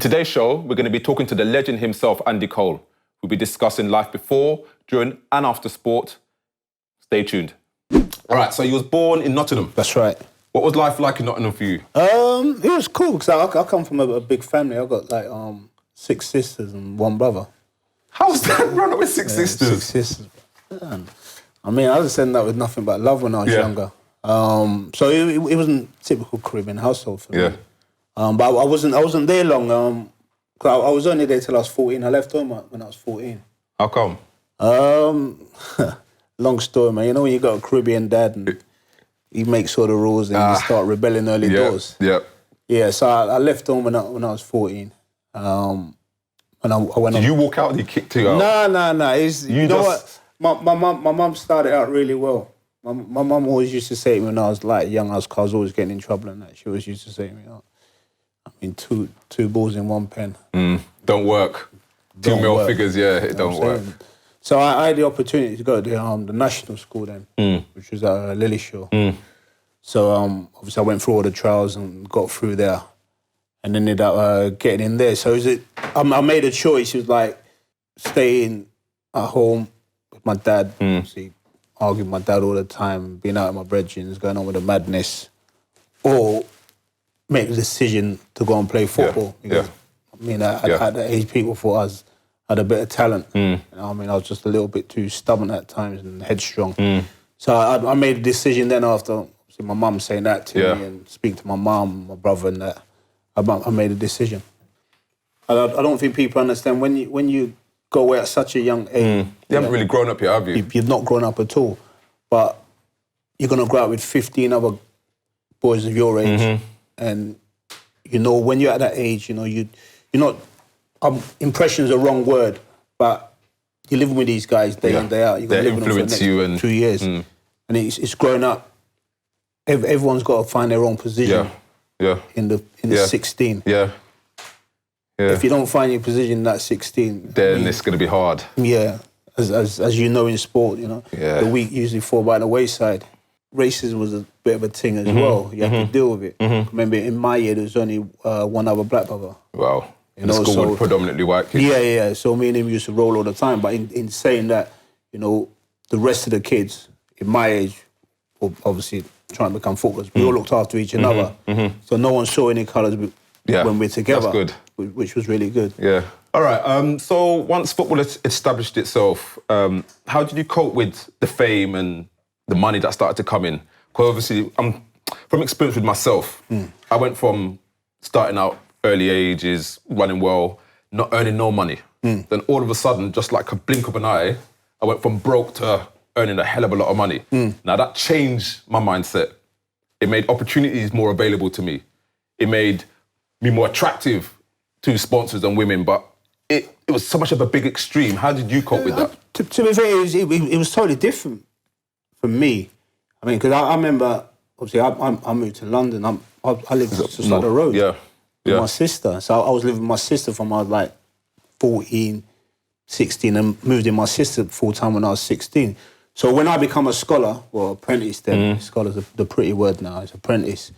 today's show, we're going to be talking to the legend himself, Andy Cole. We'll be discussing life before, during and after sport. Stay tuned. All right, so you was born in Nottingham. That's right. What was life like in Nottingham for you? It was cool because I come from a big family. I got like 6 sisters and 1 brother. How was that growing up with 6 sisters? 6 sisters. Man. I mean, I just ended up with nothing but love when I was younger. So it wasn't a typical Caribbean household for me. But I wasn't there long. Cause I was only there till I was 14. I left home when I was 14. How come? Long story, man. You know when you got a Caribbean dad and he makes all the rules and you start rebelling early doors. Yeah. So I left home when I was 14. When I went. Did you walk out? He kicked you out? No. You know what? My mum started out really well. My mum always used to say to me when I was like young, I was always getting in trouble and that. She always used to say to me, I mean, two balls in 1 pen. Don't work. Two male figures, it don't work. So I had the opportunity to go to the national school then, which was at Lillyshaw. So obviously I went through all the trials and got through there and ended up getting in there. So I made a choice. It was like staying at home with my dad, obviously arguing with my dad all the time, being out with my brethren, going on with the madness, or make the decision to go and play football. Because, I mean, at that age, people thought I had a bit of talent. You know, I mean, I was just a little bit too stubborn at times and headstrong. So I made a decision then after my mum saying that to me and speaking to my mum, my brother and that. I made a decision. I don't think people understand when you go away at such a young age. You haven't really grown up yet, have you? You've not grown up at all. But you're going to grow up with 15 other boys of your age. And, you know, when you're at that age, you know, you're not... impression's a wrong word, but you're living with these guys day in, day out. You're going to live with them for the next 2 years. And it's growing up. Everyone's got to find their own position in the 16. If you don't find your position in that 16... Then it's going to be hard. Yeah. As you know in sport, you know, the weak usually fall by the wayside. Racism was a bit of a thing as well. You have to deal with it. Remember, in my year, there was only 1 other black brother. Wow. You know, the school was predominantly white kids. Yeah. So me and him used to roll all the time. But in saying that, you know, the rest of the kids in my age were obviously trying to become footballers. We all looked after each other. So no one saw any colours when we're together. That's good. Which was really good. Yeah. All right. So once football established itself, how did you cope with the fame and the money that started to come in? Because obviously, from experience with myself, I went from starting out early ages, running well, not earning no money. Then all of a sudden, just like a blink of an eye, I went from broke to earning a hell of a lot of money. Now that changed my mindset. It made opportunities more available to me. It made me more attractive to sponsors and women, but it was so much of a big extreme. How did you cope with that? To be fair, it was totally different for me. I mean, because I remember, obviously, I moved to London. I lived just up the road. With my sister. So I was living with my sister from I was like 14, 16 and moved in my sister full-time when I was 16. So when I become a scholar, or apprentice then, scholar's the pretty word now, it's apprentice,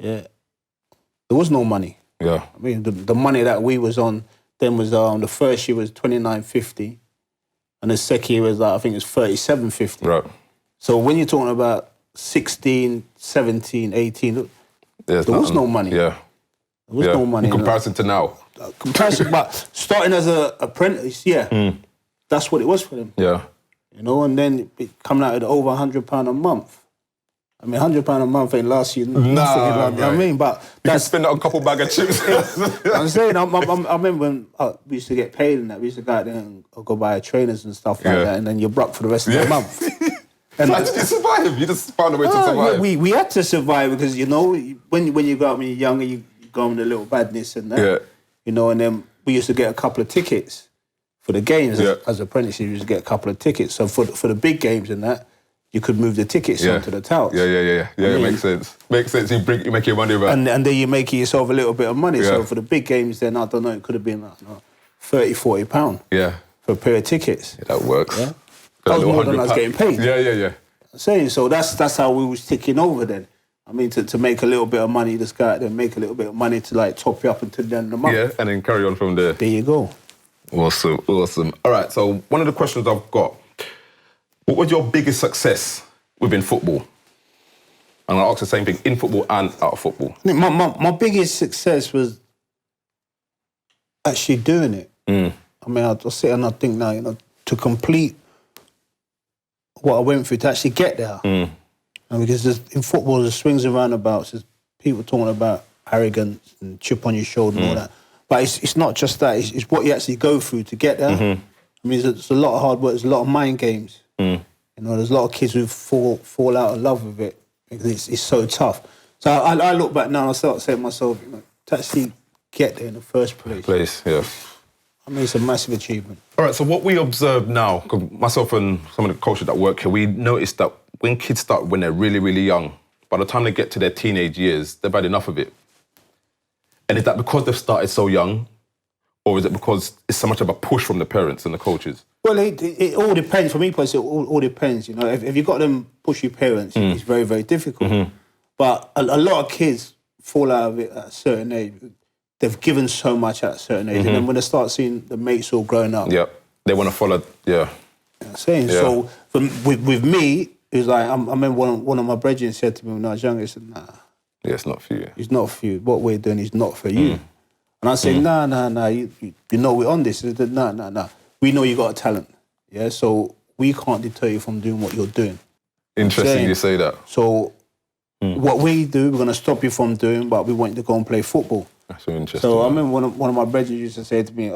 there was no money. I mean, the money that we was on then was, the first year was £29.50 and the second year was like, I think it was £37.50. Right. So when you're talking about 16, 17, 18, there was no money. There was no money. In comparison to now. But starting as an apprentice, that's what it was for them. You know, and then coming out at over £100 a month. I mean, £100 a month ain't last you nothing. I mean, but you can spend it on a couple bag of chips. I'm saying, I remember when we used to get paid and that. We used to go out there and go buy trainers and stuff like that, and then you're broke for the rest of the month. And how did you survive? You just found a way to survive. We had to survive because, you know, when you go out when you're younger, you go on with a little badness and that. You know, and then we used to get a couple of tickets for the games. As apprentices, you used to get a couple of tickets. So for the big games and that, you could move the tickets onto the touts. It makes sense. Makes sense. You make your money back. And then you make yourself a little bit of money. So for the big games, then, I don't know, it could have been like £30, £40 for a pair of tickets. That works. That was more than I was getting paid. Yeah. I'm saying, so that's how we was ticking over then. I mean, to make a little bit of money, just go out there and make a little bit of money to like top you up until the end of the month. Yeah, and then carry on from there. There you go. Awesome. All right, so one of the questions I've got, what was your biggest success within football? I'm going to ask the same thing, in football and out of football. My biggest success was actually doing it. I mean, I sit and I think now, you know, to complete what I went through, to actually get there. And because in football, there's swings and roundabouts, there's people talking about arrogance and chip on your shoulder and all that. But it's not just that, it's what you actually go through to get there. I mean, there's a lot of hard work, there's a lot of mind games. You know, there's a lot of kids who fall out of love with it because it's so tough. So I look back now and I start saying to myself, you know, to actually get there in the first place. I mean, it's a massive achievement. All right, so what we observe now, 'cause myself and some of the coaches that work here, we noticed that when kids start when they're really, really young, by the time they get to their teenage years, they've had enough of it. And is that because they've started so young, or is it because it's so much of a push from the parents and the coaches? Well, it all depends. For me, personally, it all depends. You know, if you've got them pushy parents, it's very, very difficult. But a lot of kids fall out of it at a certain age. They've given so much at a certain age, and then when they start seeing the mates all growing up, they want to follow. You know what I'm saying? So with me, it was like I remember one of my brethren said to me when I was younger, he said, "Nah, it's not for you. It's not for you. What we're doing is not for you." And I said, "Nah, you know we're on this." He said, "Nah. We know you got a talent, yeah. So we can't deter you from doing what you're doing." Interesting you say that. So what we do, we're going to stop you from doing, but we want you to go and play football. That's so interesting. So I remember one of my brothers used to say to me,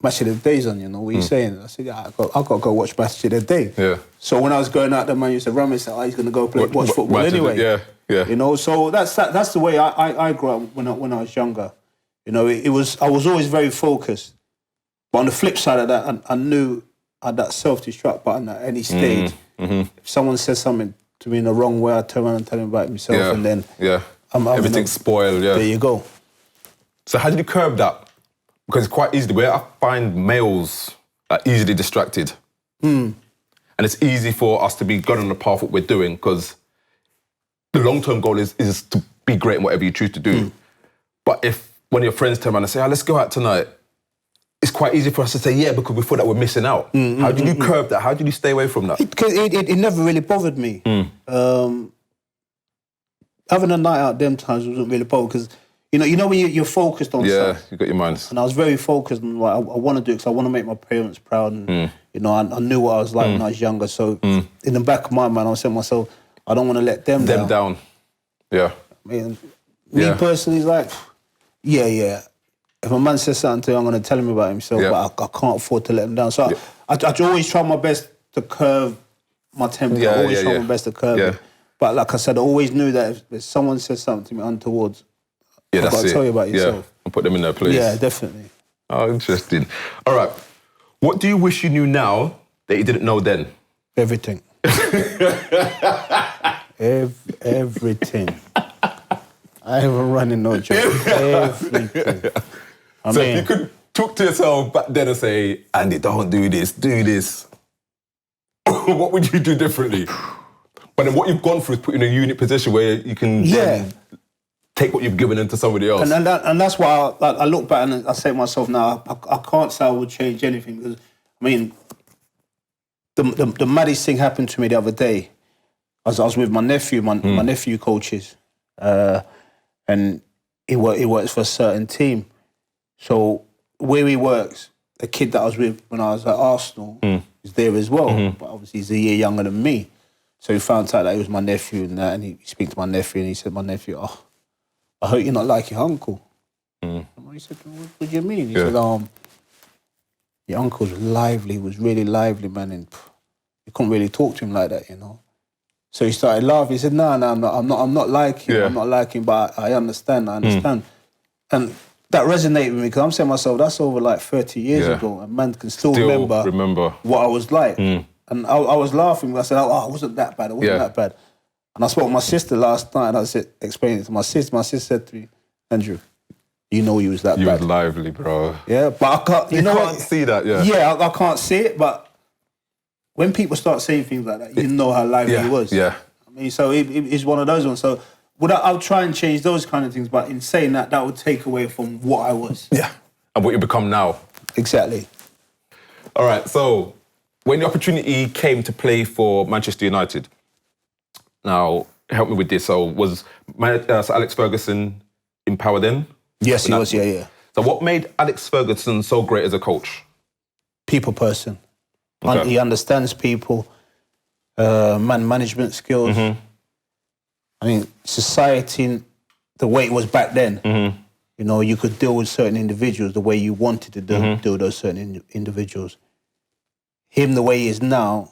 Match of the Day's on, you know, what are you saying? I said, yeah, I got to go watch Match of the Day. Yeah. So when I was going out there, man used to run me and say, he's going to go watch football anyway. Yeah. You know, so that's the way I grew up when I was younger. You know, I was always very focused. But on the flip side of that, I knew I had that self-destruct button at any stage. If someone says something to me in the wrong way, I turn around and tell him about himself, and then everything's spoiled. Yeah. There you go. So how did you curb that? Because it's quite easy. Where I find males are easily distracted, and it's easy for us to be going on the path what we're doing because the long-term goal is to be great in whatever you choose to do. But if when your friends turn around and say, let's go out tonight, it's quite easy for us to say, yeah, because we thought that we're missing out. How did you curb that? How did you stay away from that? Because it never really bothered me. Having a night out them times wasn't really bothered because, you know when you're focused on stuff. Yeah, you got your mind. And I was very focused on what I want to do because I want to make my parents proud. And, you know, I knew what I was like when I was younger. So in the back of my mind, I was saying to myself, I don't want to let them down. Yeah. I mean, me personally, it's like, yeah. If a man says something to me, I'm going to tell him about himself, but I can't afford to let him down. So I always try my best to curb my temper. I always try my best to curb it. But like I said, I always knew that if someone says something to me untoward, I've got to tell you about yourself. Yeah, and put them in their place. Yeah, definitely. Oh, interesting. All right. What do you wish you knew now that you didn't know then? Everything. Everything. I haven't running no joke. Everything. So if you could talk to yourself back then and say, Andy, don't do this, do this, what would you do differently? But then what you've gone through is put you in a unique position where you can then take what you've given into somebody else. And that's why I look back and I say to myself now, I can't say I would change anything because, I mean, the maddest thing happened to me the other day. I was with my nephew, my nephew coaches, and he works for a certain team. So where he works, the kid that I was with when I was at Arsenal is there as well, but obviously he's a year younger than me. So he found out that he was my nephew and he speaks to my nephew and he said, my nephew, I hope you're not like your uncle. And he said, what do you mean? He said, your uncle was lively, he was really lively, man, and you couldn't really talk to him like that, you know. So he started laughing. He said, no, I'm not like him. I'm not like him, but I understand. And that resonated with me because I'm saying to myself, that's over like 30 years ago, and man can still remember what I was like. And I was laughing. I said, I wasn't that bad. I wasn't that bad. And I spoke to my sister last night and I said, explaining it to my sister. My sister said to me, Andrew, you know you was that bad. You was lively, bro. Yeah, but I can't, you can't see that, Yeah, I can't see it, but when people start saying things like that, you know how lively he was. Yeah. I mean, so it's one of those ones. So I'll try and change those kind of things, but in saying that, that would take away from what I was. Yeah. And what you become now. Exactly. All right, so when the opportunity came to play for Manchester United, now help me with this. So was Sir Alex Ferguson in power then? Yes, he was, yeah. So what made Alex Ferguson so great as a coach? People person. Okay. He understands people, management skills. I mean, society, the way it was back then, you know, you could deal with certain individuals the way you wanted to deal with those certain individuals. Him, the way he is now,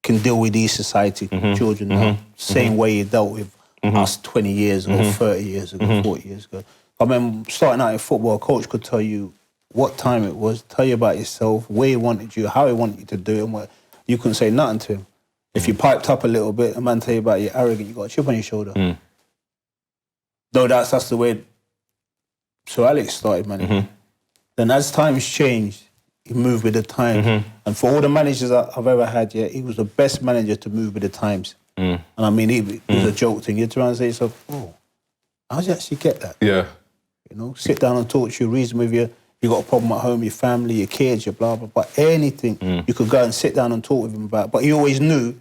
can deal with these society children now, same way he dealt with us 20 years ago, 30 years ago, 40 years ago. I mean, starting out in football, a coach could tell you what time it was, tell you about yourself, where he wanted you, how he wanted you to do it, and what you couldn't say nothing to him. If you piped up a little bit, a man tell you about you're arrogant, you got a chip on your shoulder. Though that's the way Sir Alex started managing. Then as times changed, he moved with the times. And for all the managers I've ever had, yeah, he was the best manager to move with the times. And I mean, it was a joke thing. You'd turn around and say to yourself, oh, how did you actually get that? Yeah. You know, sit down and talk to you, reason with you. You got a problem at home, your family, your kids, your blah, blah, blah. Anything you could go and sit down and talk with him about. But he always knew,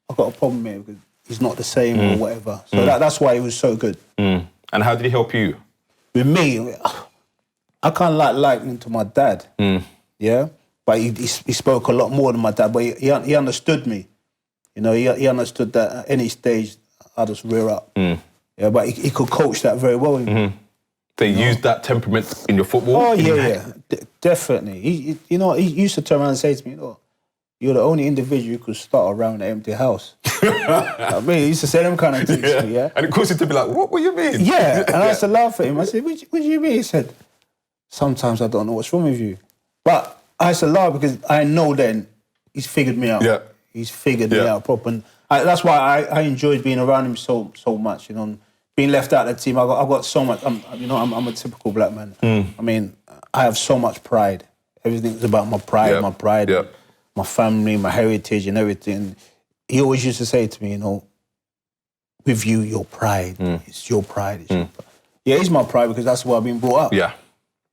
I've got a problem here because he's not the same or whatever. So that's why he was so good. And how did he help you? With me, I kind of like likening to my dad. Yeah? But he spoke a lot more than my dad. But he understood me. You know, he understood that at any stage, I just rear up. Yeah, but he could coach that very well. They used that temperament in your football? Oh, yeah. Definitely. He used to turn around and say to me, "Oh, you're the only individual who could start around an empty house." I mean, he used to say them kind of things to me, yeah? And it caused you to be like, what do you mean? Yeah, and I used to laugh at him. I said, what do you mean? He said, sometimes I don't know what's wrong with you. But I used to laugh because I know then he's figured me out. Yeah. He's figured me out proper. And that's why I enjoyed being around him so much, you know. Being left out of the team, I've got so much. I'm a typical black man. I mean, I have so much pride. Everything's about my pride, my family, my heritage, and everything. He always used to say to me, you know, with you, your pride. It's your pride. It's your pride. Yeah, it's my pride because that's where I've been brought up. Yeah.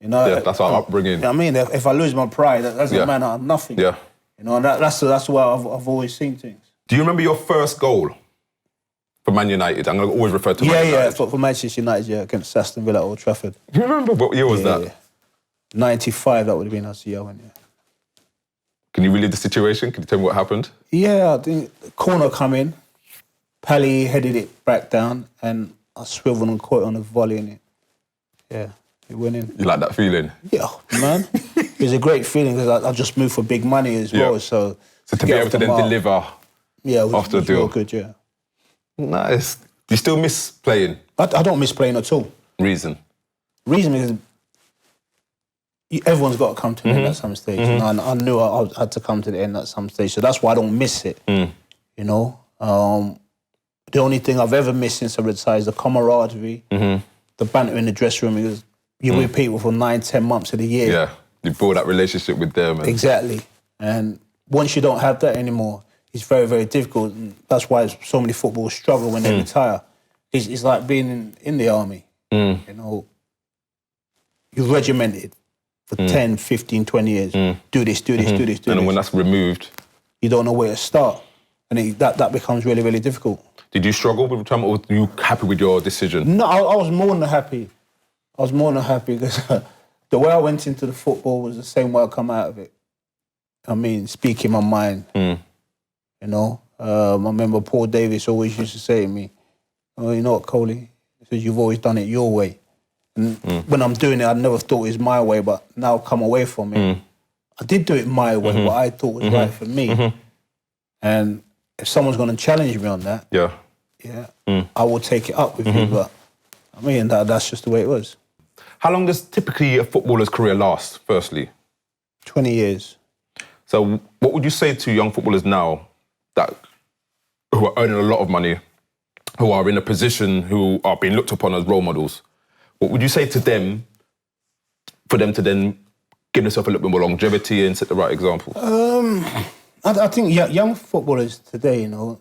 You know, that's our upbringing. I mean, if I lose my pride, that's a man out of nothing. Yeah. You know, and that's why I've always seen things. Do you remember your first goal for Man United? I'm going to always refer to Man United. Yeah, for Manchester United, against Aston Villa at Old Trafford. Do you remember what year was that? Yeah. 95, that would have been our year, wasn't it? Can you relive the situation? Can you tell me what happened? Yeah, I think the corner come in, Pally headed it back down, and I swiveled and caught it on a volley in it. Yeah, it went in. You like that feeling? Yeah, man. It was a great feeling because I just moved for big money as well. So to be able to then deliver after the deal. Real good, yeah. Nice. Do you still miss playing? I don't miss playing at all. Reason is everyone's got to come to the end at some stage. And I knew I had to come to the end at some stage. So that's why I don't miss it, you know. The only thing I've ever missed since I retired is the camaraderie, the banter in the dressing room. Because you're with people for 9-10 months of the year. Yeah, you build that relationship with them. Exactly. And once you don't have that anymore, it's very, very difficult. And that's why so many footballers struggle when they retire. It's like being in the army. You know, you're regimented for 10, 15, 20 years. Do this, do this, do this, do this. And then when that's removed, you don't know where to start. And that becomes really, really difficult. Did you struggle with time, or were you happy with your decision? No, I was more than happy. I was more than happy because the way I went into the football was the same way I come out of it. I mean, speaking my mind. You know, I remember Paul Davis always used to say to me, "Oh, you know what, Coley?" He says, "You've always done it your way." And when I'm doing it, I never thought it was my way, but now I've come away from it. I did do it my way, what I thought was right for me. And if someone's going to challenge me on that, I will take it up with you. But I mean, that's just the way it was. How long does typically a footballer's career last, firstly? 20 years. So what would you say to young footballers now who are earning a lot of money, who are in a position, who are being looked upon as role models? What would you say to them for them to then give themselves a little bit more longevity and set the right example? I think young footballers today, you know,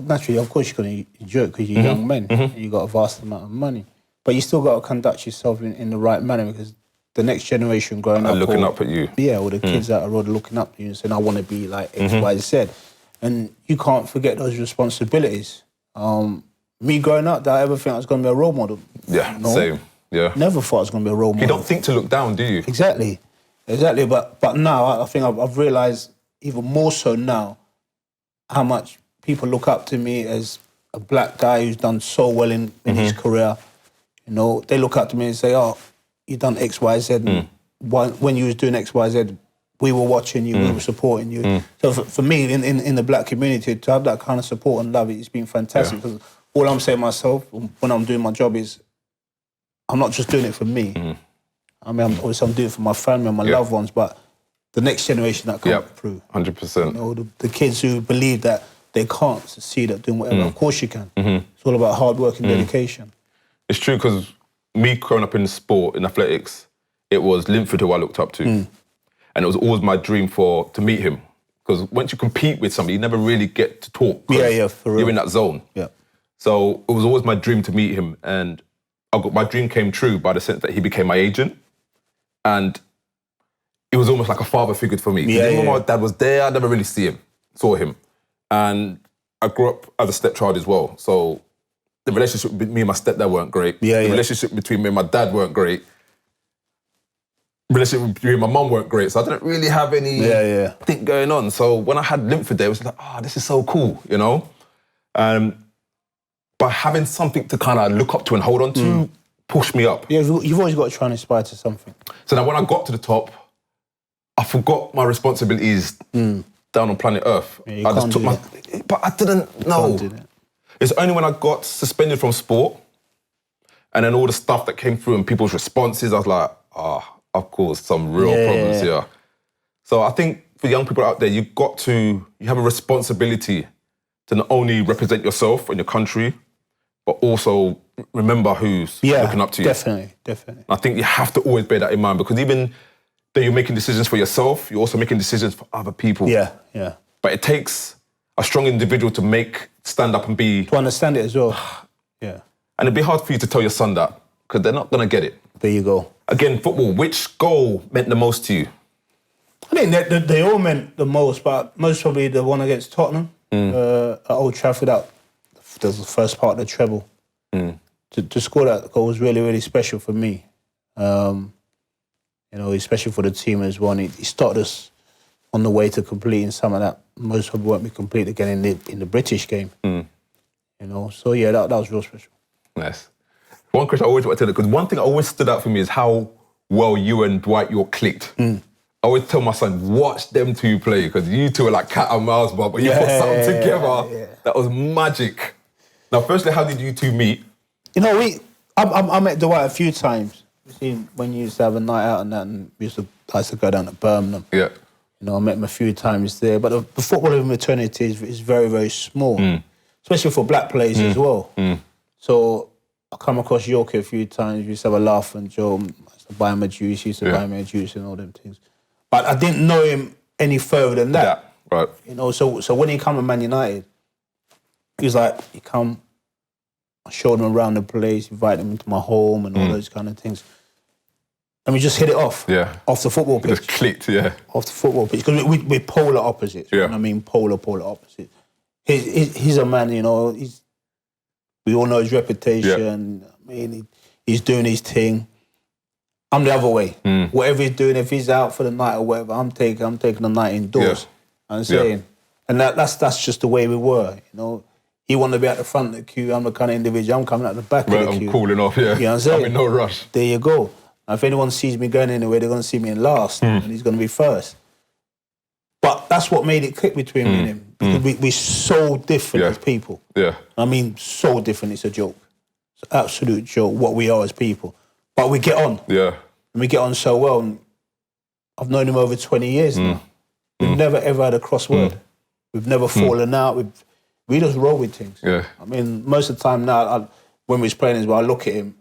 naturally, of course, you're going to enjoy it because you're young men and you've got a vast amount of money. But you still got to conduct yourself in the right manner because the next generation growing up... looking up at you. Yeah, or the kids that are looking up at you and saying, I want to be like X, Y, Z. And you can't forget those responsibilities. Me growing up, did I ever think I was going to be a role model? Yeah, no. same. Yeah. Never thought I was going to be a role model. You don't think to look down, do you? Exactly. But now, I think I've realised even more so now how much people look up to me as a black guy who's done so well in his career. You know, they look up to me and say, oh, you done X, Y, Z. And when you was doing X, Y, Z, we were watching you, we were supporting you. So for me, in the black community, to have that kind of support and love, it's been fantastic. Because all I'm saying myself when I'm doing my job is, I'm not just doing it for me. I mean, obviously I'm doing it for my family and my loved ones, but the next generation that comes through. 100%. You know, the kids who believe that they can't succeed at doing whatever. Of course you can. It's all about hard work and dedication. It's true, because me growing up in sport, in athletics, it was Linford who I looked up to. And it was always my dream to meet him. Because once you compete with somebody, you never really get to talk. Yeah, for real. You're in that zone. Yeah. So it was always my dream to meet him. And my dream came true by the sense that he became my agent. And it was almost like a father figure for me. Even when my dad was there, I never really saw him. And I grew up as a stepchild as well. So the relationship with me and my stepdad weren't great. The relationship between me and my dad weren't great. The relationship between my mum weren't great. So I didn't really have any thing going on. So when I had Linford there, it was like, this is so cool, you know? But having something to kind of look up to and hold on to pushed me up. Yeah, you've always got to try and aspire to something. So now when I got to the top, I forgot my responsibilities down on planet Earth. Yeah, I just took but I didn't know. It's only when I got suspended from sport and then all the stuff that came through and people's responses, I was like, I've caused some real problems here. So I think for young people out there, you have a responsibility to not only represent yourself and your country, but also remember who's looking up to you. Definitely. I think you have to always bear that in mind, because even though you're making decisions for yourself, you're also making decisions for other people. Yeah. But it takes a strong individual to stand up and to understand it as well. Yeah. And it'd be hard for you to tell your son that, because they're not going to get it. There you go. Again, football, which goal meant the most to you? I think they all meant the most, but most probably the one against Tottenham at Old Trafford. That was the first part of the treble. To score that goal was really, really special for me. You know, especially for the team as well. And he started us on the way to completing some of that most probably won't be complete again in the British game. You know, so yeah, that was real special. Nice. One question I always want to tell you, because one thing that always stood out for me is how well you and Dwight Yorke clicked. I always tell my son, watch them two play, because you two are like cat and mouse, but you put something together that was magic. Now, firstly, how did you two meet? You know, I met Dwight a few times. When you used to have a night out and that, and I used to go down to Birmingham. Yeah. You know, I met him a few times there. But the football of maternity is very, very small, especially for black players as well. So I come across Yorke a few times. We used to have a laugh and joke. I used to buy him a juice. He used to buy me a juice and all them things. But I didn't know him any further than that. Right. You know, so when he come to Man United, he was like, he come, I showed him around the place, invited him into my home and all those kind of things. And we just hit it off. Yeah. Off the football pitch. Just clicked, yeah. Off the football pitch. Because we're polar opposites. Yeah. You know what I mean? Polar opposites. He's a man, you know, we all know his reputation. Yeah. I mean, he's doing his thing. I'm the other way. Whatever he's doing, if he's out for the night or whatever, I'm taking the night indoors. Yeah. I'm saying. Yeah. And that's just the way we were, you know. He wanted to be at the front of the queue. I'm the kind of individual, I'm coming at the back of the queue. I'm cooling off, yeah. You know what I'm saying? I'm in no rush. There you go. Now, if anyone sees me going anywhere, they're going to see me in last, and he's going to be first. But that's what made it click between me and him. Because we're so different as people. Yeah. I mean, so different, it's a joke. It's an absolute joke, what we are as people. But we get on. Yeah. And we get on so well. And I've known him over 20 years now. We've never, ever had a crossword. We've never fallen out. We just roll with things. Yeah. I mean, most of the time now, when we're playing as well, I look at him,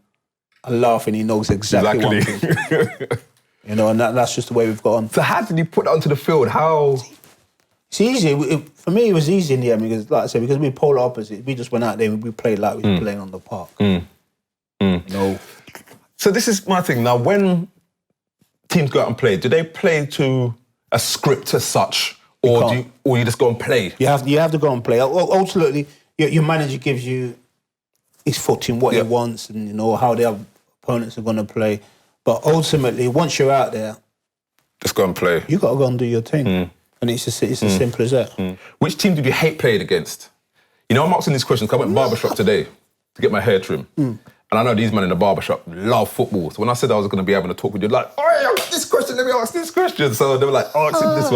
I laugh and he knows exactly. What I'm thinking. You know, and that's just the way we've got on. So how did you put that onto the field? How? It's easy. For me, it was easy in the end because, like I said, because we polar opposites, we just went out there and we played like we were playing on the park. You know. So this is my thing. Now, when teams go out and play, do they play to a script as such, or you just go and play? You have to go and play. Ultimately, your manager gives you his footing, what he wants, and you know how their opponents are going to play. But ultimately, once you're out there, just go and play. You got to go and do your thing, and it's as simple as that. Which team did you hate playing against? You know, I'm asking these questions because I went barbershop today to get my hair trimmed. And I know these men in the barbershop love football. So when I said I was going to be having a talk with you, like, oh, yeah, I've got this question, let me ask this question. So they were like, oh, this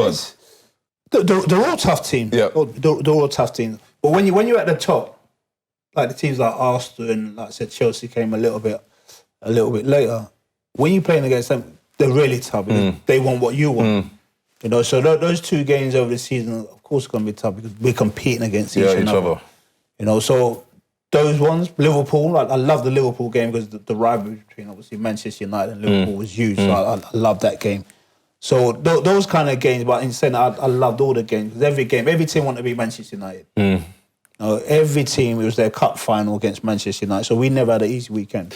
one. They're all tough teams. Yeah. They're all tough teams. But when you're at the top, like the teams like Arsenal and, like I said, Chelsea came a little bit later. When you're playing against them, they're really tough because they want what you want. You know, so those 2 games over the season, of course, are going to be tough because we're competing against each other. You know, so those ones, Liverpool, I love the Liverpool game because the rivalry between, obviously, Manchester United and Liverpool was huge. So I love that game. So those kind of games, but in saying that, I loved all the games because every team wanted to beat Manchester United. You know, every team, it was their cup final against Manchester United. So we never had an easy weekend.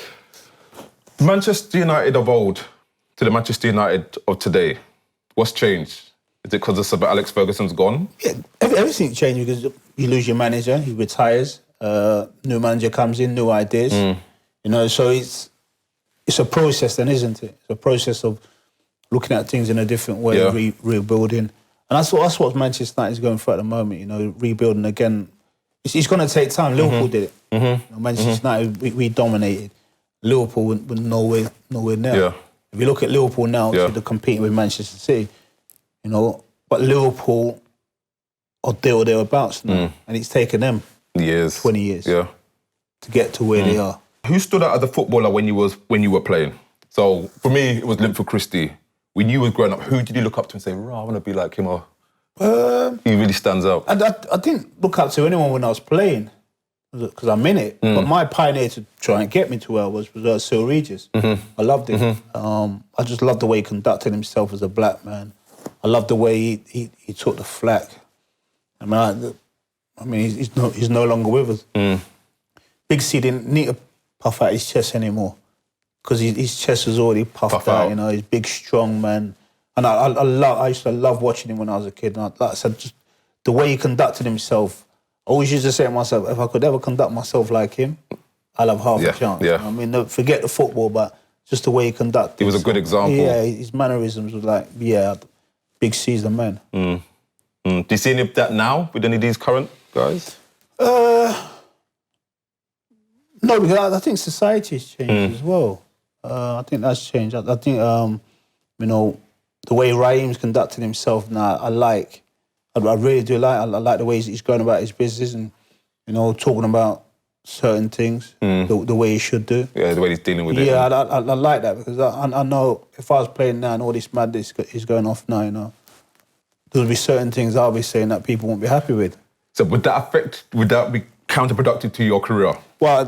Manchester United of old to the Manchester United of today, what's changed? Is it because Alex Ferguson's gone? Yeah, everything changed because you lose your manager, he retires, new manager comes in, new ideas. You know, so it's a process then, isn't it? It's a process of looking at things in a different way, rebuilding. And that's what Manchester United is going through at the moment, you know, rebuilding again. It's going to take time. Liverpool did it. You know, Manchester United, we dominated. Liverpool were nowhere near. Yeah. If you look at Liverpool now, so they're competing with Manchester City, you know, but Liverpool are there or thereabouts now. And it's taken them 20 years to get to where they are. Who stood out as a footballer when you were playing? So for me, it was Linford Christie. When you were growing up, who did you look up to and say, I want to be like him, or he really stands out? I didn't look up to anyone when I was playing because I'm in it. But my pioneer to try and get me to where I was Sir Regis. I loved him. I just loved the way he conducted himself as a black man. I loved the way he took the flak. I mean, he's no longer with us. Big C didn't need to puff out his chest anymore because his chest was already puffed out. You know, he's big, strong man. And I used to love watching him when I was a kid. And like I said, just the way he conducted himself, I always used to say to myself, if I could ever conduct myself like him, I'll have half a chance. Yeah. I mean, forget the football, but just the way he conducted He was a good example. Yeah, his mannerisms was like, Big C's the man. Do you see any of that now with any of these current guys? No, because I think society's changed as well. I think that's changed. I think, you know, the way Raheem's conducted himself now, I really do like. I like the way he's going about his business and, you know, talking about certain things the way he should do. Yeah, the way he's dealing with it. Yeah, I like that because I know if I was playing now and all this madness is going off now, you know, there'll be certain things I'll be saying that people won't be happy with. So would that be counterproductive to your career? Well,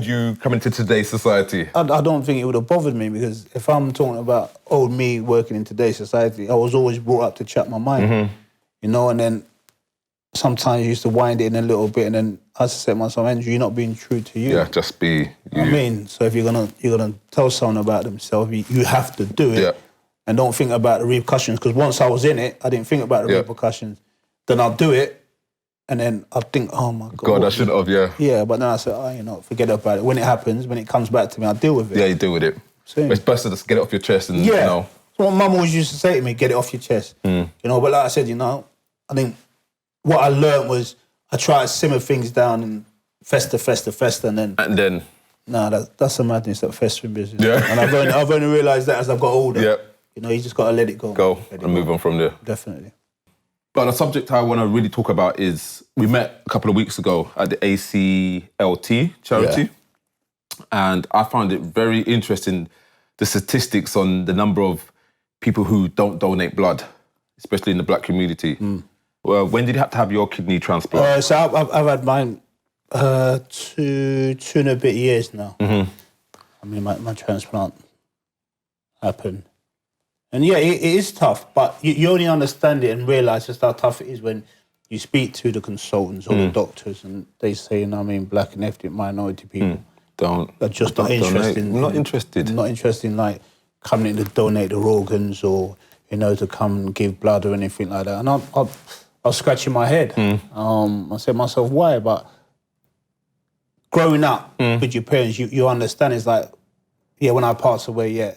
you coming to today's society? I don't think it would have bothered me because if I'm talking about old me working in today's society, I was always brought up to chat my mind, you know, and then sometimes you used to wind it in a little bit and then I used to say to myself, Andrew, you're not being true to you. Yeah, just be you. I mean, so if you're gonna tell someone about themselves, you have to do it and don't think about the repercussions because once I was in it, I didn't think about the repercussions. Then I'll do it and then I'll think, oh my God. I should have, Yeah, but then I said, you know, forget about it. When it happens, when it comes back to me, I'll deal with it. Yeah, you deal with it. Same. It's best to just get it off your chest and, you know. That's what Mum always used to say to me, get it off your chest. You know, but like I said, you know, I think what I learned was I try to simmer things down and fester, and then... Nah, that's a madness, that festering business. Yeah. And I've only realised that as I've got older. Yeah. You know, you just got to let it go. And move on from there. Definitely. But the subject I want to really talk about is, we met a couple of weeks ago at the ACLT charity. And I found it very interesting, the statistics on the number of people who don't donate blood, especially in the black community. Well, when did you have to have your kidney transplant? So I've had mine 2 and a bit years now. I mean, my transplant happened. And yeah, it is tough, but you only understand it and realise just how tough it is when you speak to the consultants or the doctors and they say, black and ethnic minority people are just not interested. Not interested. Not interested in like coming in to donate their organs or, to come and give blood or anything like that. And I was scratching my head. I said to myself, why? But growing up with your parents, you understand it's like, when I pass away,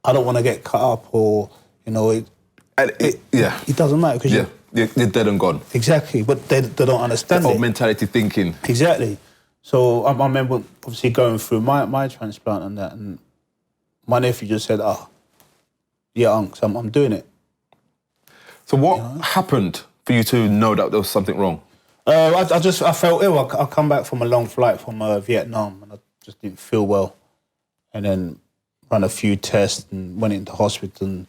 I don't want to get cut up or, it doesn't matter because you're dead and gone. Exactly, but they don't understand Old mentality thinking. Exactly. So I remember obviously going through my transplant and that, and my nephew just said, unks, I'm doing it. So what happened for you to know that there was something wrong? I felt ill. I come back from a long flight from Vietnam and I just didn't feel well. And then ran a few tests and went into hospital and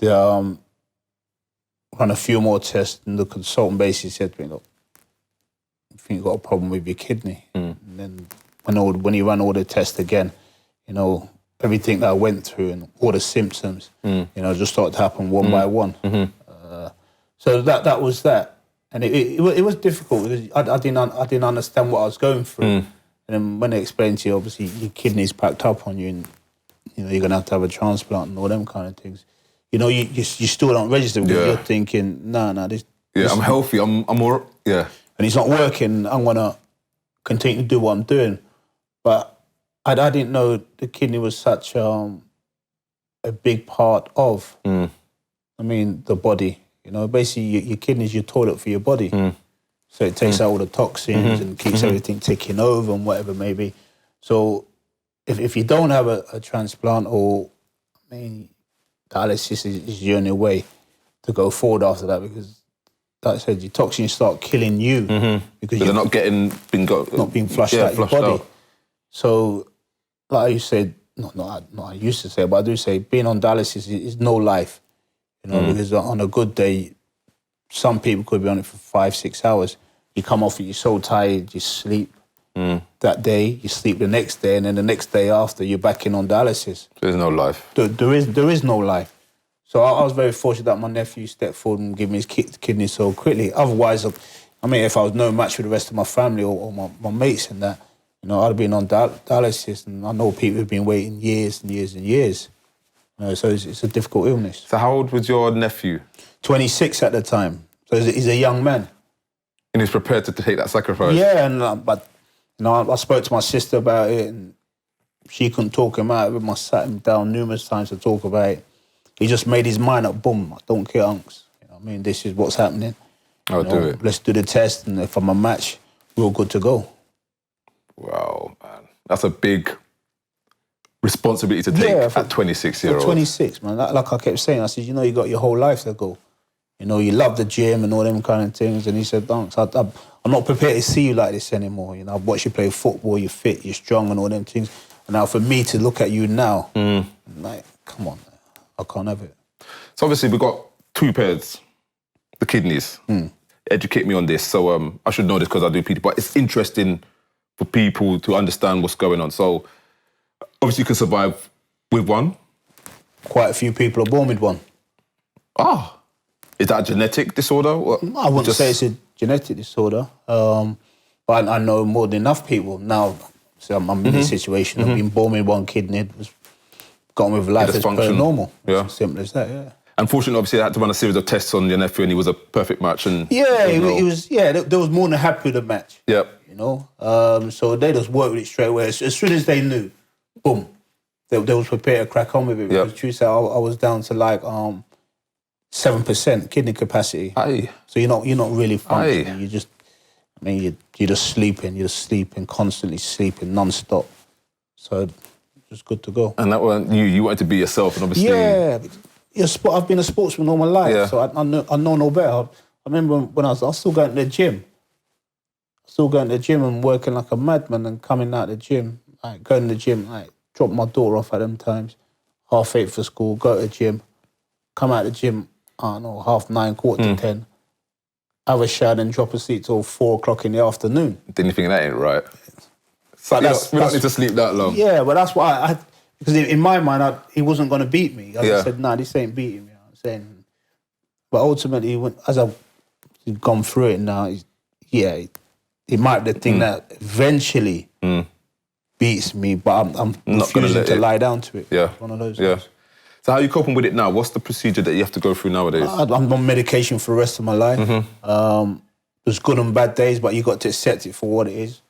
ran a few more tests and the consultant basically said to me, look, I think you've got a problem with your kidney. And then when he ran all the tests again, everything that I went through and all the symptoms, just started to happen one by one. So that was that. And it was difficult because I didn't understand what I was going through. And then when they explained to you, obviously, your kidney's packed up on you and, you're going to have a transplant and all them kind of things. You still don't register because you're thinking, this... Yeah, I'm healthy, I'm all... Yeah. And it's not working, I'm going to continue to do what I'm doing. But I didn't know the kidney was such a big part of, the body. Basically, your kidney's your toilet for your body. So it takes out all the toxins and keeps everything ticking over and whatever it may be. So if you don't have a transplant or, dialysis is your only way to go forward after that because, like I said, your toxins start killing you because they're not being flushed out your body. Out. So, like you said, not I used to say, but I do say being on dialysis is no life. Because on a good day, some people could be on it for 5-6 hours. You come off it, you're so tired, you sleep that day, you sleep the next day, and then the next day after, you're back in on dialysis. There's no life. There is no life. So I was very fortunate that my nephew stepped forward and gave me his kidney so quickly. Otherwise, if I was no match with the rest of my family or my mates and that, I'd have been on dialysis, and I know people who've been waiting years and years and years. So it's a difficult illness. So how old was your nephew? 26 at the time. So he's a young man. And he's prepared to take that sacrifice? Yeah, and I spoke to my sister about it and she couldn't talk him out of it. I sat him down numerous times to talk about it. He just made his mind up, boom, I don't care, unks. This is what's happening. I'll do it. Let's do the test, and if I'm a match, we're all good to go. Wow, man. That's a big responsibility to take at 26-year-old. 26, man. Like I kept saying, I said, you got your whole life to go. You love the gym and all them kind of things. And he said, unks, I'm not prepared to see you like this anymore. I've watched you play football, you're fit, you're strong and all them things. And now for me to look at you now, like, come on, I can't have it. So obviously we've got 2 pairs, the kidneys. Educate me on this. So I should know this because I do PT, but it's interesting for people to understand what's going on. So obviously you can survive with one. Quite a few people are born with one. Is that a genetic disorder? I wouldn't say it's a genetic disorder, but I know more than enough people now. So I'm in this situation. I've been born with one kidney, got on with life as per normal. Yeah. It's as simple as that, yeah. Unfortunately, obviously, I had to run a series of tests on your nephew and he was a perfect match. And he was, they was more than happy with the match. Yep. So they just worked with it straight away. As soon as they knew, boom, they was prepared to crack on with it. Yep. Because Tuesday, I was down to like 7% kidney capacity. Aye. So you're not really functioning. Aye. You just, you're just sleeping, constantly sleeping, non-stop. So just good to go. And that one, you wanted to be yourself, and obviously... Yeah. I've been a sportsman all my life, so I know no better. I remember when I was still going to the gym. Still going to the gym and working like a madman and coming out of the gym, going to the gym, drop my daughter off at them times, 8:30 for school, go to the gym, come out of the gym, 9:30, 9:45, have a shower and drop asleep till 4 o'clock in the afternoon. Didn't you think that ain't right? So we don't need to sleep that long. Yeah, but that's why Because in my mind, he wasn't going to beat me. I said, nah, this ain't beating me. You know what I'm saying? But ultimately, as I've gone through it now, it might be the thing that eventually beats me, but I'm refusing to lie down to it. Yeah. One of those Yeah. things. So how are you coping with it now? What's the procedure that you have to go through nowadays? I'm on medication for the rest of my life. There's good and bad days, but you got to accept it for what it is.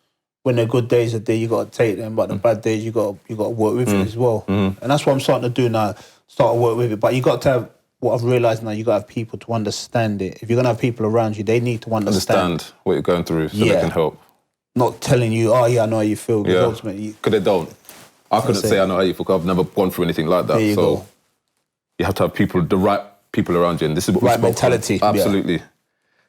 When the good days are there, you got to take them, but the bad days, you got to work with it as well. And that's what I'm starting to do now, start to work with it. But you got to have, what I've realised now, you got to have people to understand it. If you're going to have people around you, they need to understand what you're going through so they can help. Not telling you, oh yeah, I know how you feel. Yeah, ultimately, because they don't. I couldn't say I know how you feel because I've never gone through anything like that. There you go. You have to have the right people around you, and this is what we spoke mentality. about. Absolutely.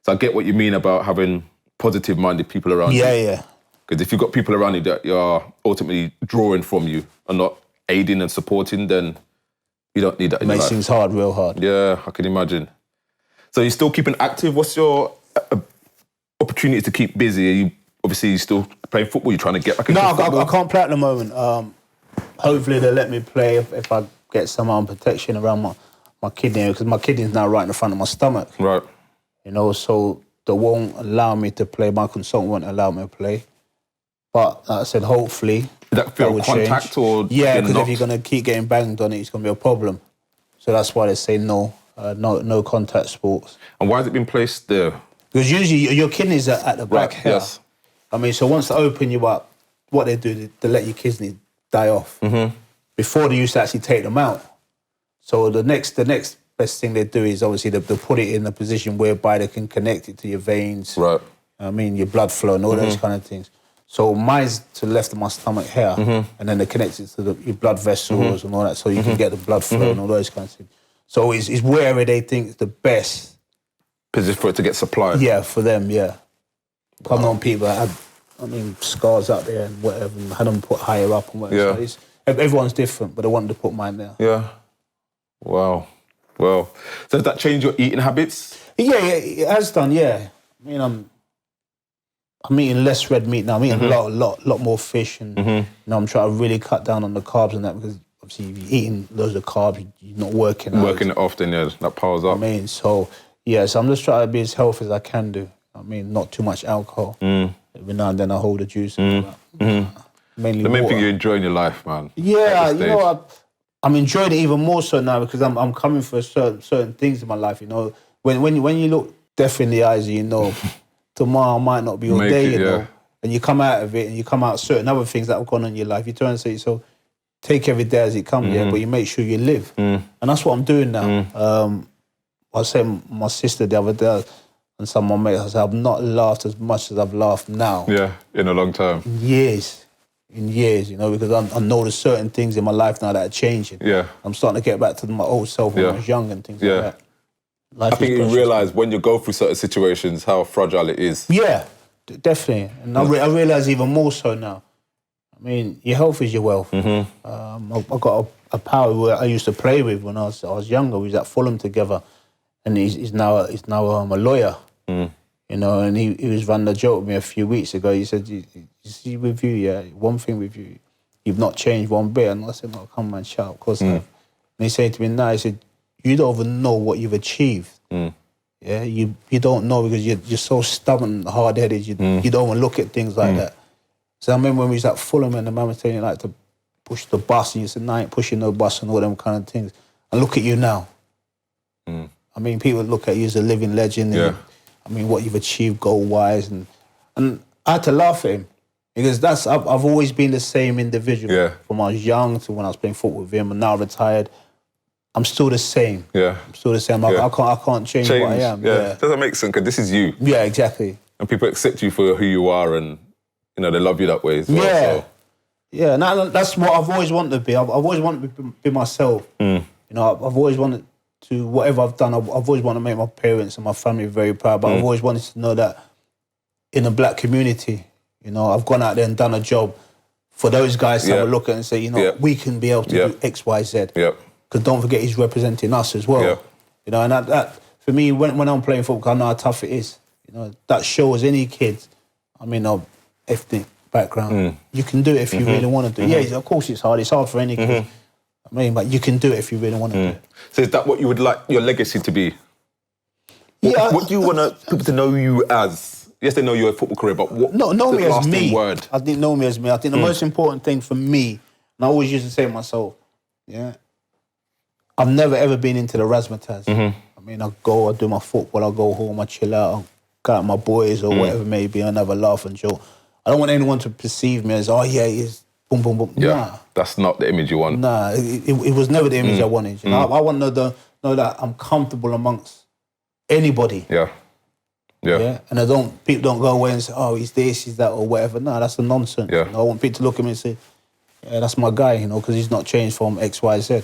So I get what you mean about having positive-minded people around you. Yeah. Because if you've got people around you that are ultimately drawing from you and not aiding and supporting, then you don't need that in your life. Makes things hard, real hard. Yeah, I can imagine. So you're still keeping active. What's your opportunities to keep busy? Are you obviously still playing football? You're trying to get back into football? No, I can't play at the moment. Hopefully they'll let me play if I get some arm protection around my kidney, because my kidney's now right in the front of my stomach. Right. You know, so they won't allow me to play. My consultant won't allow me to play. But like I said, hopefully Is that fear of contact change. or yeah, because if you're going to keep getting banged on it, it's going to be a problem. So that's why they say no contact sports. And why has it been placed there? Because usually your kidneys are at the back here. Yes. I mean, so once they open you up, what they do, they let your kidneys die off. Before they used to actually take them out. So the next best thing they do is obviously they put it in a position whereby they can connect it to your veins. Right. I mean, your blood flow and all those kind of things. So mine's to the left of my stomach here, and then they connect it to your blood vessels and all that, so you can get the blood flow and all those kinds of things. So it's wherever they think is the best position for it to get supplied. Yeah, for them, yeah. I've known people that had, scars up there and whatever, and had them put higher up and whatever. Yeah. So everyone's different, but they wanted to put mine there. Yeah. Wow. Well, so has that changed your eating habits? Yeah, it has done, yeah. I mean, I'm eating less red meat now. I'm eating a lot more fish, and I'm trying to really cut down on the carbs and that, because obviously if you're eating loads of carbs, you're not working. Working it often, yeah, that piles up. So I'm just trying to be as healthy as I can do. Not too much alcohol. Every now and then I hold a juice. And mainly the main water. thing, you're enjoying your life, man. Yeah, I'm enjoying it even more so now, because I'm coming for certain things in my life. When you look death in the eyes, tomorrow might not be your day, you know. And you come out of it, and you come out certain other things that have gone on in your life. You turn and say, so take every day as it comes, but you make sure you live. And that's what I'm doing now. I was saying my sister the other day, and some of my mates, I said, I've not laughed as much as I've laughed now. Yeah, in a long time. In years, because I know there's certain things in my life now that are changing. Yeah. I'm starting to get back to my old self when I was young and things like that. Life I think you realise when you go through certain situations how fragile it is. Yeah, definitely. And I realise even more so now. Your health is your wealth. I've got a power where I used to play with when I was younger. We was at Fulham together, and he's now a lawyer. And he was running a joke with me a few weeks ago. He said, you see with you, one thing with you, you've not changed one bit. And I said, no, come on, shut up, of course I have. And he said to me now, he said, you don't even know what you've achieved. Yeah, you don't know, because you're so stubborn, hard-headed, you don't even look at things like that. So I remember when we was at Fulham and the man was telling you like to push the bus, and you said, no, I ain't pushing no bus and all them kind of things. And look at you now. People look at you as a living legend. Yeah. And, what you've achieved goal-wise. And I had to laugh at him, because I've always been the same individual. Yeah. From when I was young to when I was playing football with him, and now retired. I'm still the same. Yeah. I'm still the same. I can't change what I am. Yeah. Doesn't make sense, because this is you. Yeah, exactly. And people accept you for who you are, and they love you that way as well. Yeah. So. Yeah, and that's what I've always wanted to be. I've always wanted to be myself. I've always wanted to, whatever I've done, I've always wanted to make my parents and my family very proud, but I've always wanted to know that in the black community, I've gone out there and done a job for those guys to have a look at and say, we can be able to do X, Y, Z. Because don't forget, he's representing us as well. And that for me, when I'm playing football, I know how tough it is. That shows any kid, of ethnic background, you can do it if you really want to do it. Yeah, of course it's hard. It's hard for any kid. I mean, but you can do it if you really want to do it. So is that what you would like your legacy to be? Yeah. What do you want people to know you as? Yes, they know you're a football career, but what? No, know the me as lasting me. word? I didn't know me as me. I think the most important thing for me, and I always used to say to myself, yeah, I've never ever been into the razzmatazz. I mean, I do my football, I go home, I chill out, I go out with my boys or whatever it may be, and have a laugh and joke. I don't want anyone to perceive me as, oh yeah, he's boom, boom, boom. Yeah, Nah. that's not the image you want. Nah, it was never the image I wanted. You know? I want to know that I'm comfortable amongst anybody. Yeah. And people don't go away and say, oh, he's this, he's that, or whatever. No, that's a nonsense. Yeah. You know, I want people to look at me and say, yeah, that's my guy, you know, because he's not changed from X, Y, Z.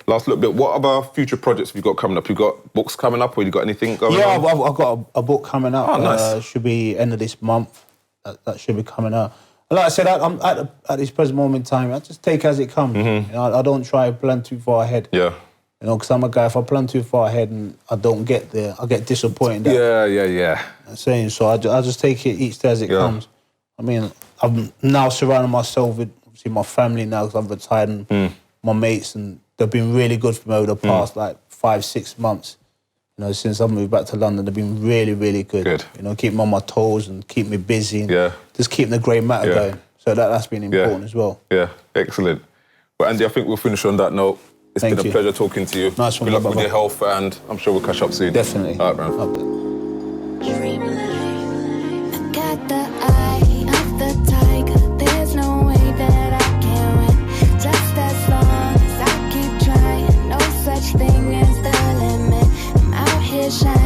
Last little bit, what other future projects have you got coming up? You got books coming up, or you got anything going Yeah, on? I've got a book coming out. Oh, nice. Should be end of this month. That should be coming out. And like I said, I'm at this present moment in time, I just take as it comes. You know, I don't try to plan too far ahead. Yeah. You know, because I'm a guy, if I plan too far ahead and I don't get there, I get disappointed. Yeah. I'm saying, so I just take it each day as it comes. I mean, I'm now surrounding myself with, obviously, my family now because I've retired, and my mates, and they've been really good for me over the past, 5-6 months. You know, since I've moved back to London, they've been really, really good. You know, keep me on my toes and keep me busy. And just keeping the grey matter going. So that's been important as well. Yeah, excellent. Well, Andy, I think we'll finish on that note. It's been a pleasure talking to you. Nice one. Good luck with your health, and I'm sure we'll catch up soon. Definitely. All right, man. Dream life. I got the eye of the tiger. There's no way that I can win. Just as long as I keep trying. No such thing as the limit. I'm out here shining.